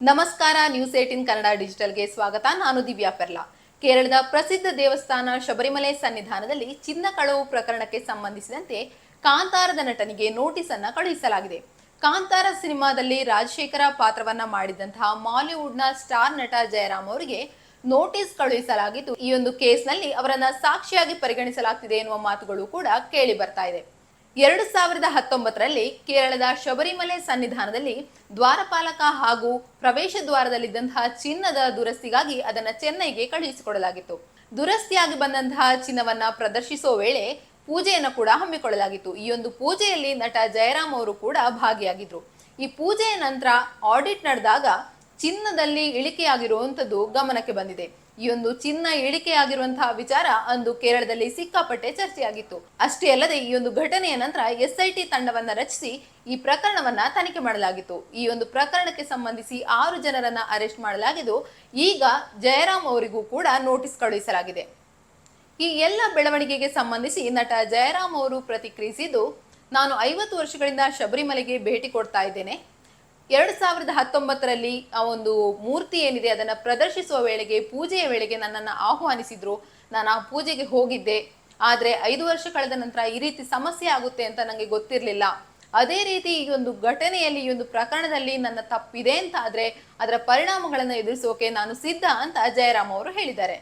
ನಮಸ್ಕಾರ, ನ್ಯೂಸ್ 18 ಕನ್ನಡ ಡಿಜಿಟಲ್ಗೆ ಸ್ವಾಗತ. ನಾನು ದಿವ್ಯಾ ಪೆರ್ಲಾ. ಕೇರಳದ ಪ್ರಸಿದ್ಧ ದೇವಸ್ಥಾನ ಶಬರಿಮಲೆ ಸನ್ನಿಧಾನದಲ್ಲಿ ಚಿನ್ನ ಕಳವು ಪ್ರಕರಣಕ್ಕೆ ಸಂಬಂಧಿಸಿದಂತೆ ಕಾಂತಾರದ ನಟನಿಗೆ ನೋಟಿಸ್ ಅನ್ನ ಕಳುಹಿಸಲಾಗಿದೆ. ಕಾಂತಾರ ಸಿನಿಮಾದಲ್ಲಿ ರಾಜಶೇಖರ ಪಾತ್ರವನ್ನ ಮಾಡಿದಂತಹ ಮಾಲಿವುಡ್ನ ಸ್ಟಾರ್ ನಟ ಜಯರಾಮ್ ಅವರಿಗೆ ನೋಟಿಸ್ ಕಳುಹಿಸಲಾಗಿದ್ದು, ಈ ಒಂದು ಕೇಸ್ನಲ್ಲಿ ಅವರನ್ನ ಸಾಕ್ಷಿಯಾಗಿ ಪರಿಗಣಿಸಲಾಗ್ತಿದೆ ಎನ್ನುವ ಮಾತುಗಳು ಕೂಡ ಕೇಳಿ ಬರ್ತಾ ಇದೆ. 2019ರಲ್ಲಿ ಕೇರಳದ ಶಬರಿಮಲೆ ಸನ್ನಿಧಾನದಲ್ಲಿ ದ್ವಾರಪಾಲಕ ಹಾಗೂ ಪ್ರವೇಶ ದ್ವಾರದಲ್ಲಿದ್ದಂತಹ ಚಿನ್ನದ ದುರಸ್ತಿಗಾಗಿ ಅದನ್ನ ಚೆನ್ನೈಗೆ ಕಳುಹಿಸಿಕೊಡಲಾಗಿತ್ತು. ದುರಸ್ತಿಯಾಗಿ ಬಂದಂತಹ ಚಿನ್ನವನ್ನ ಪ್ರದರ್ಶಿಸುವ ವೇಳೆ ಪೂಜೆಯನ್ನು ಕೂಡ ಹಮ್ಮಿಕೊಳ್ಳಲಾಗಿತ್ತು. ಈ ಒಂದು ಪೂಜೆಯಲ್ಲಿ ನಟ ಜಯರಾಮ್ ಅವರು ಕೂಡ ಭಾಗಿಯಾಗಿದ್ರು. ಈ ಪೂಜೆಯ ನಂತರ ಆಡಿಟ್ ನಡೆದಾಗ ಚಿನ್ನದಲ್ಲಿ ಇಳಿಕೆಯಾಗಿರುವಂತದ್ದು ಗಮನಕ್ಕೆ ಬಂದಿದೆ. ಈ ಒಂದು ಚಿನ್ನ ಇಳಿಕೆಯಾಗಿರುವಂತಹ ವಿಚಾರ ಅಂದು ಕೇರಳದಲ್ಲಿ ಸಿಕ್ಕಾಪಟ್ಟೆ ಚರ್ಚೆಯಾಗಿತ್ತು. ಅಷ್ಟೇ ಅಲ್ಲದೆ ಈ ಒಂದು ಘಟನೆಯ ನಂತರ SIT ತಂಡವನ್ನ ರಚಿಸಿ ಈ ಪ್ರಕರಣವನ್ನ ತನಿಖೆ ಮಾಡಲಾಗಿತ್ತು. ಈ ಒಂದು ಪ್ರಕರಣಕ್ಕೆ ಸಂಬಂಧಿಸಿ 6 ಜನರನ್ನ ಅರೆಸ್ಟ್ ಮಾಡಲಾಗಿದ್ದು, ಈಗ ಜಯರಾಮ್ ಅವರಿಗೂ ಕೂಡ ನೋಟಿಸ್ ಕಳುಹಿಸಲಾಗಿದೆ. ಈ ಎಲ್ಲ ಬೆಳವಣಿಗೆಗೆ ಸಂಬಂಧಿಸಿ ನಟ ಜಯರಾಮ್ ಅವರು ಪ್ರತಿಕ್ರಿಯಿಸಿದ್ದು, ನಾನು 50 ವರ್ಷಗಳಿಂದ ಶಬರಿಮಲೆಗೆ ಭೇಟಿ ಕೊಡ್ತಾ ಇದ್ದೇನೆ. 2019ರಲ್ಲಿ ಆ ಒಂದು ಮೂರ್ತಿ ಏನಿದೆ ಅದನ್ನ ಪ್ರದರ್ಶಿಸುವ ವೇಳೆಗೆ, ಪೂಜೆಯ ವೇಳೆಗೆ ನನ್ನನ್ನು ಆಹ್ವಾನಿಸಿದ್ರು. ನಾನು ಆ ಪೂಜೆಗೆ ಹೋಗಿದ್ದೆ. ಆದ್ರೆ 5 ವರ್ಷ ಕಳೆದ ನಂತರ ಈ ರೀತಿ ಸಮಸ್ಯೆ ಆಗುತ್ತೆ ಅಂತ ನನಗೆ ಗೊತ್ತಿರಲಿಲ್ಲ. ಅದೇ ರೀತಿ ಈ ಒಂದು ಘಟನೆಯಲ್ಲಿ, ಈ ಒಂದು ಪ್ರಕರಣದಲ್ಲಿ ನನ್ನ ತಪ್ಪಿದೆ ಅಂತ ಆದ್ರೆ ಅದರ ಪರಿಣಾಮಗಳನ್ನು ಎದುರಿಸೋಕೆ ನಾನು ಸಿದ್ಧ ಅಂತ ಜಯರಾಮ್ ಅವರು ಹೇಳಿದ್ದಾರೆ.